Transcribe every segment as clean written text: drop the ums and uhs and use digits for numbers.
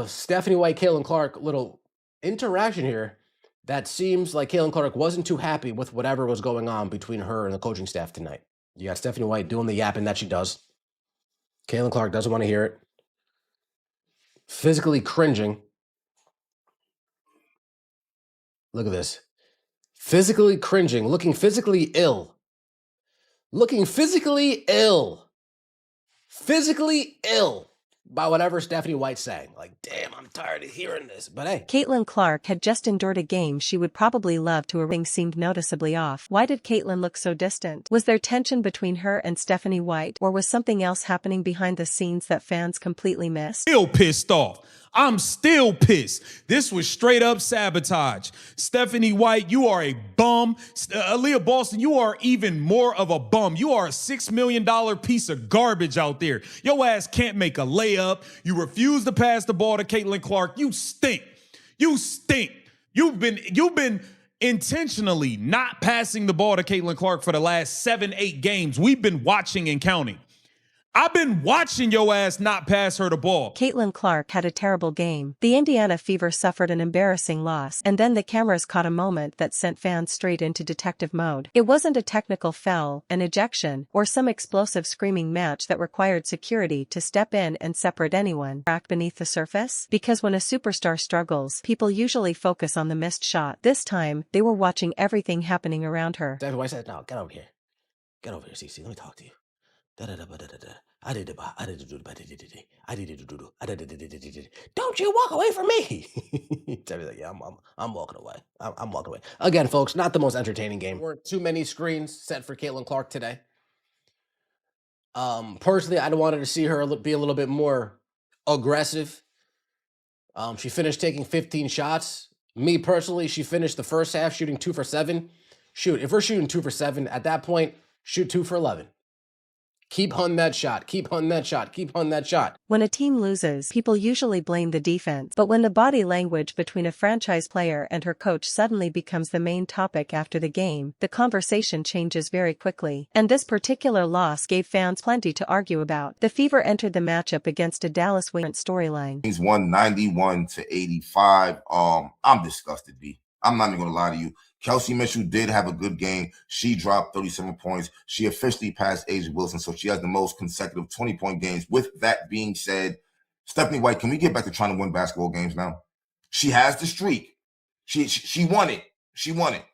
Stephanie White, Caitlin Clark, little interaction here that seems like Caitlin Clark wasn't too happy with whatever was going on between her and the coaching staff tonight. You got Stephanie White doing the yapping that she does. Caitlin Clark doesn't want to hear it. Physically cringing. Look at this. Physically cringing, looking physically ill. Looking physically ill. Physically ill by whatever Stephanie White's saying. Like, damn, I'm tired of hearing this. But hey. Caitlin Clark had just endured a game she would probably love to. Her ring seemed noticeably off. Why did Caitlin look so distant? Was there tension between her and Stephanie White, or was something else happening behind the scenes that fans completely missed? Still pissed off. I'm still pissed. This was straight up sabotage. Stephanie White, you are a bum. Aaliyah Boston, you are even more of a bum. You are a $6 million piece of garbage out there. Your ass can't make a layup. You refuse to pass the ball to Caitlin Clark. You stink. You stink. You've been intentionally not passing the ball to Caitlin Clark for the last 7-8 games. We've been watching and counting. I've been watching your ass not pass her the ball. Caitlin Clark had a terrible game. The Indiana Fever suffered an embarrassing loss, and then the cameras caught a moment that sent fans straight into detective mode. It wasn't a technical foul, an ejection, or some explosive screaming match that required security to step in and separate anyone cracked beneath the surface. Because when a superstar struggles, people usually focus on the missed shot. This time, they were watching everything happening around her. Stephanie White said, no, get over here. Get over here, Cece. Let me talk to you. Don't you walk away from me. Like, yeah, I'm walking away. I'm walking away. Again, folks, not the most entertaining game. There weren't too many screens set for Caitlin Clark today. Personally, I wanted to see her be a little bit more aggressive. She finished taking 15 shots. Me personally, she finished the first half shooting 2 for 7. Shoot, if we're shooting 2 for 7, at that point, shoot 2 for 11. Keep hunting that shot. Keep hunting that shot. Keep hunting that shot. When a team loses, people usually blame the defense. But when the body language between a franchise player and her coach suddenly becomes the main topic after the game, the conversation changes very quickly. And this particular loss gave fans plenty to argue about. The Fever entered the matchup against a Dallas Wings storyline. He's won 91-85. I'm disgusted, B. I'm not even going to lie to you. Kelsey Mitchell did have a good game. She dropped 37 points. She officially passed A'ja Wilson, so she has the most consecutive 20-point games. With that being said, Stephanie White, can we get back to trying to win basketball games now? She has the streak. She won it. She won it.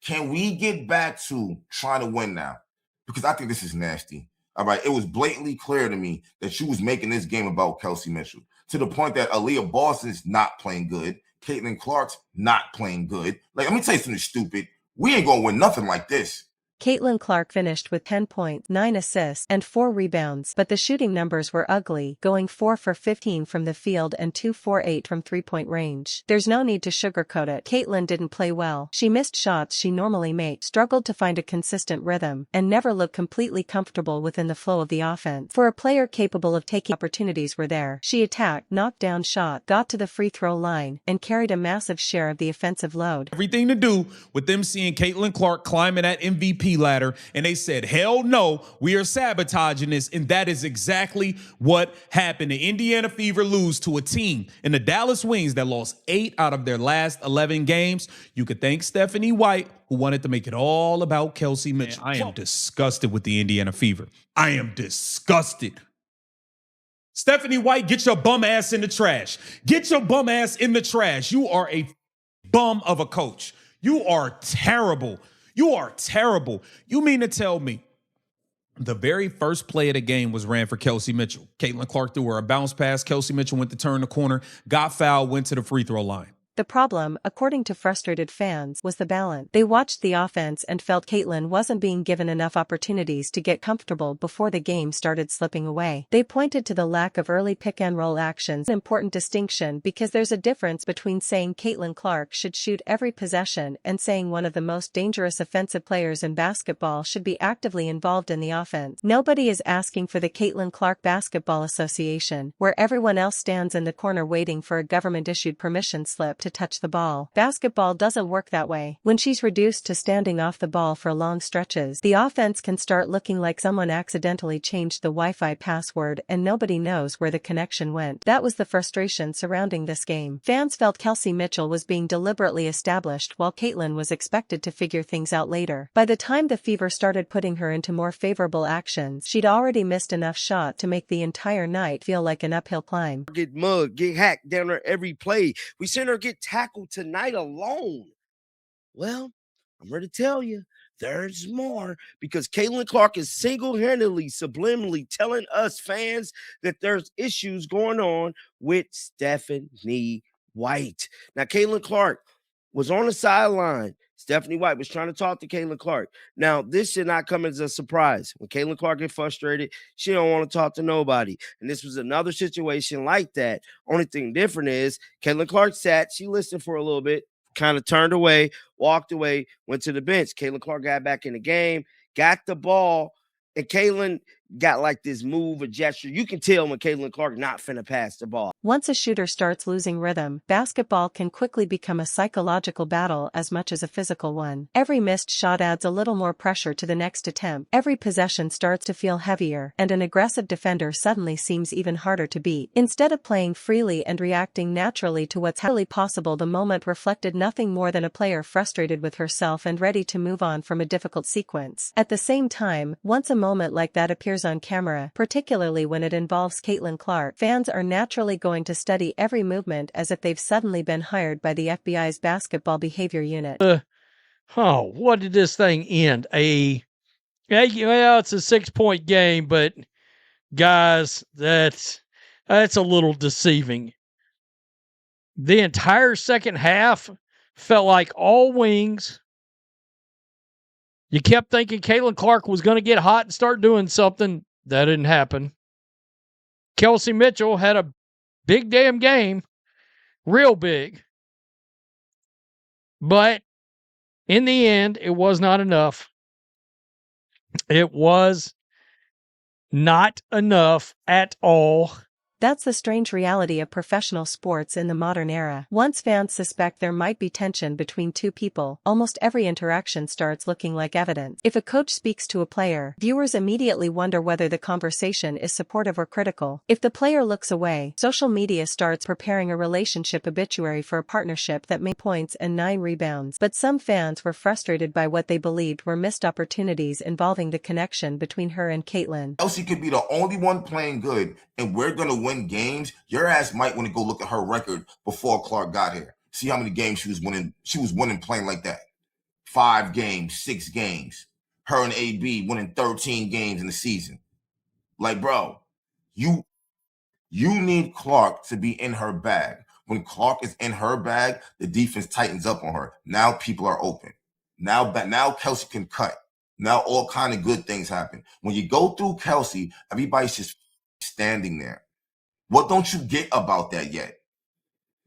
Can we get back to trying to win now? Because I think this is nasty. All right, it was blatantly clear to me that she was making this game about Kelsey Mitchell to the point that Aaliyah Boston's not playing good. Caitlin Clark's not playing good. Like, let me tell you something stupid. We ain't gonna win nothing like this. Caitlin Clark finished with 10 points, 9 assists, and 4 rebounds, but the shooting numbers were ugly, going 4 for 15 from the field and 2 for 8 from three-point range. There's no need to sugarcoat it. Caitlin didn't play well. She missed shots she normally makes, struggled to find a consistent rhythm, and never looked completely comfortable within the flow of the offense. For a player capable of taking opportunities were there, she attacked, knocked down shot, got to the free throw line, and carried a massive share of the offensive load. Everything to do with them seeing Caitlin Clark climbing that MVP ladder, and they said, hell no, we are sabotaging this, and that is exactly what happened. The Indiana Fever lose to a team in the Dallas Wings that lost 8 out of their last 11 games. You could thank Stephanie White, who wanted to make it all about Kelsey Mitchell. Man, I am disgusted with the Indiana Fever. I am disgusted. Stephanie White, get your bum ass in the trash. Get your bum ass in the trash. You are a bum of a coach. You are terrible. You are terrible. You mean to tell me the very first play of the game was ran for Kelsey Mitchell? Caitlin Clark threw her a bounce pass. Kelsey Mitchell went to turn the corner, got fouled, went to the free throw line. The problem, according to frustrated fans, was the balance. They watched the offense and felt Caitlin wasn't being given enough opportunities to get comfortable before the game started slipping away. They pointed to the lack of early pick-and-roll actions, an important distinction because there's a difference between saying Caitlin Clark should shoot every possession and saying one of the most dangerous offensive players in basketball should be actively involved in the offense. Nobody is asking for the Caitlin Clark Basketball Association, where everyone else stands in the corner waiting for a government-issued permission slip to to touch the ball. Basketball doesn't work that way. When she's reduced to standing off the ball for long stretches, the offense can start looking like someone accidentally changed the Wi-Fi password and nobody knows where the connection went. That was the frustration surrounding this game. Fans felt Kelsey Mitchell was being deliberately established while Caitlin was expected to figure things out later. By the time the Fever started putting her into more favorable actions, she'd already missed enough shots to make the entire night feel like an uphill climb. Get mugged, get hacked down there every play. We seen her get tackled tonight alone. Well, I'm here to tell you, there's more, because Caitlin Clark is single-handedly, subliminally telling us fans that there's issues going on with Stephanie White. Now, Caitlin Clark was on the sideline. Stephanie White was trying to talk to Caitlin Clark. Now, this should not come as a surprise. When Caitlin Clark gets frustrated, she don't want to talk to nobody. And this was another situation like that. Only thing different is Caitlin Clark sat, she listened for a little bit, kind of turned away, walked away, went to the bench. Caitlin Clark got back in the game, got the ball, and Caitlin got like this move, a gesture. You can tell when Caitlin Clark not finna pass the ball. Once a shooter starts losing rhythm, basketball can quickly become a psychological battle as much as a physical one. Every missed shot adds a little more pressure to the next attempt. Every possession starts to feel heavier, and an aggressive defender suddenly seems even harder to beat. Instead of playing freely and reacting naturally to what's really possible, the moment reflected nothing more than a player frustrated with herself and ready to move on from a difficult sequence. At the same time, once a moment like that appears on camera, particularly when it involves Caitlin Clark, fans are naturally going to study every movement as if they've suddenly been hired by the FBI's basketball behavior unit. What did this thing end? Well, it's a 6-point game, but guys, that's a little deceiving. The entire second half felt like all wings. You kept thinking Caitlin Clark was going to get hot and start doing something. That didn't happen. Kelsey Mitchell had a big damn game. Real big. But in the end, it was not enough. It was not enough at all. That's the strange reality of professional sports in the modern era. Once fans suspect there might be tension between two people, almost every interaction starts looking like evidence. If a coach speaks to a player, viewers immediately wonder whether the conversation is supportive or critical. If the player looks away, social media starts preparing a relationship obituary for a partnership that made points and 9 rebounds. But some fans were frustrated by what they believed were missed opportunities involving the connection between her and Caitlin. Kelsey could be the only one playing good, and we're going to win games. Your ass might want to go look at her record before Clark got here. See how many games she was winning. She was winning playing like that. 5 games, 6 games. Her and AB winning 13 games in the season. Like, bro, you need Clark to be in her bag. When Clark is in her bag, the defense tightens up on her. Now people are open. Now Kelsey can cut. Now all kind of good things happen. When you go through Kelsey, everybody's just standing there. What don't you get about that yet?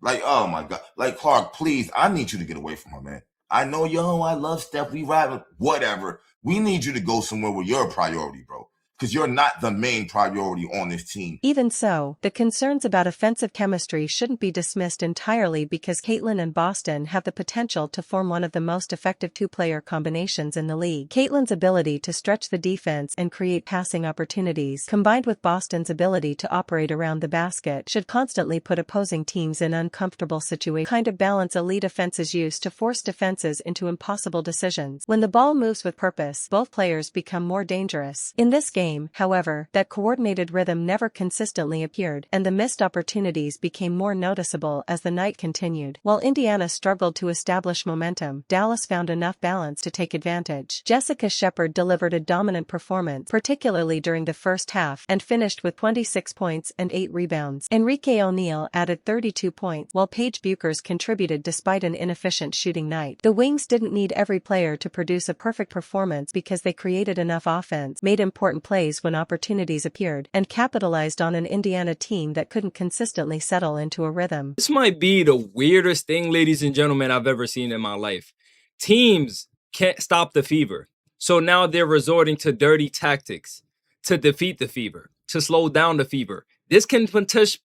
Like, oh my God. Like, Clark, please, I need you to get away from her, man. I know, I love Steph. We ride, whatever. We need you to go somewhere where you're a priority, bro. Because you're not the main priority on this team. Even so, the concerns about offensive chemistry shouldn't be dismissed entirely, because Caitlin and Boston have the potential to form one of the most effective two-player combinations in the league. Caitlin's ability to stretch the defense and create passing opportunities, combined with Boston's ability to operate around the basket, should constantly put opposing teams in uncomfortable situations. Kind of balance elite offenses used to force defenses into impossible decisions. When the ball moves with purpose, both players become more dangerous. In this game, however, that coordinated rhythm never consistently appeared, and the missed opportunities became more noticeable as the night continued. While Indiana struggled to establish momentum, Dallas found enough balance to take advantage. Jessica Shepard delivered a dominant performance, particularly during the first half, and finished with 26 points and 8 rebounds. Enrique O'Neal added 32 points, while Paige Buchers contributed despite an inefficient shooting night. The Wings didn't need every player to produce a perfect performance, because they created enough offense, made important plays when opportunities appeared, and capitalized on an Indiana team that couldn't consistently settle into a rhythm. This might be the weirdest thing, ladies and gentlemen, I've ever seen in my life. Teams can't stop the Fever, so now they're resorting to dirty tactics to defeat the Fever, to slow down the Fever. This can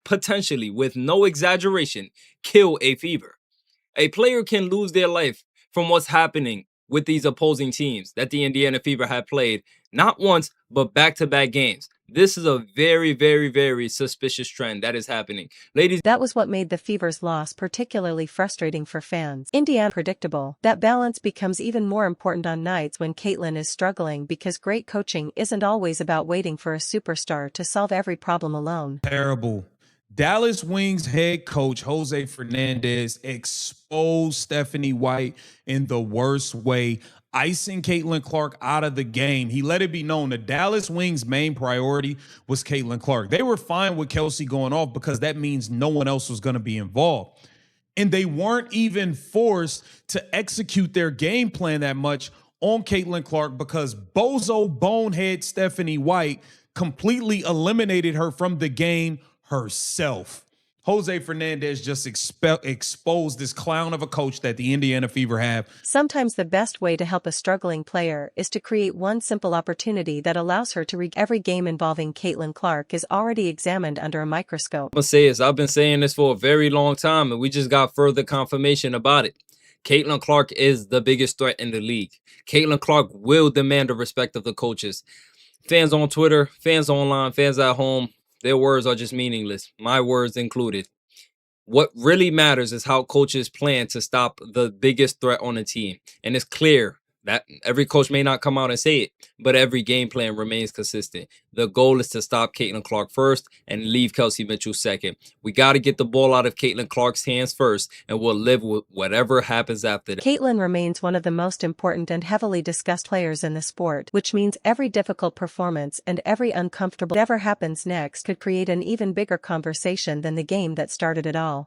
potentially, with no exaggeration, kill a Fever. A player can lose their life from what's happening with these opposing teams that the Indiana Fever have played, not once, but back-to-back games. This is a very, very, very suspicious trend that is happening. Ladies, That was what made the Fever's loss particularly frustrating for fans. Indiana predictable. That balance becomes even more important on nights when Caitlin is struggling because great coaching isn't always about waiting for a superstar to solve every problem alone. Terrible. Dallas Wings head coach Jose Fernandez exposed Stephanie White in the worst way, icing Caitlin Clark out of the game. He let it be known the Dallas Wings' main priority was Caitlin Clark. They were fine with Kelsey going off because that means no one else was going to be involved. And they weren't even forced to execute their game plan that much on Caitlin Clark because bozo bonehead Stephanie White completely eliminated her from the game herself. Jose Fernandez just exposed this clown of a coach that the Indiana Fever have. Sometimes the best way to help a struggling player is to create one simple opportunity that allows her to every game involving Caitlin Clark is already examined under a microscope. I'm gonna say this. I've been saying this for a very long time, and we just got further confirmation about it. Caitlin Clark is the biggest threat in the league. Caitlin Clark will demand the respect of the coaches. Fans on Twitter, fans online, fans at home, their words are just meaningless. My words included. What really matters is how coaches plan to stop the biggest threat on the team. And it's clear that every coach may not come out and say it, but every game plan remains consistent. The goal is to stop Caitlin Clark first and leave Kelsey Mitchell second. We got to get the ball out of Caitlin Clark's hands first, and we'll live with whatever happens after that. Caitlin remains one of the most important and heavily discussed players in the sport, which means every difficult performance and every uncomfortable whatever happens next could create an even bigger conversation than the game that started it all.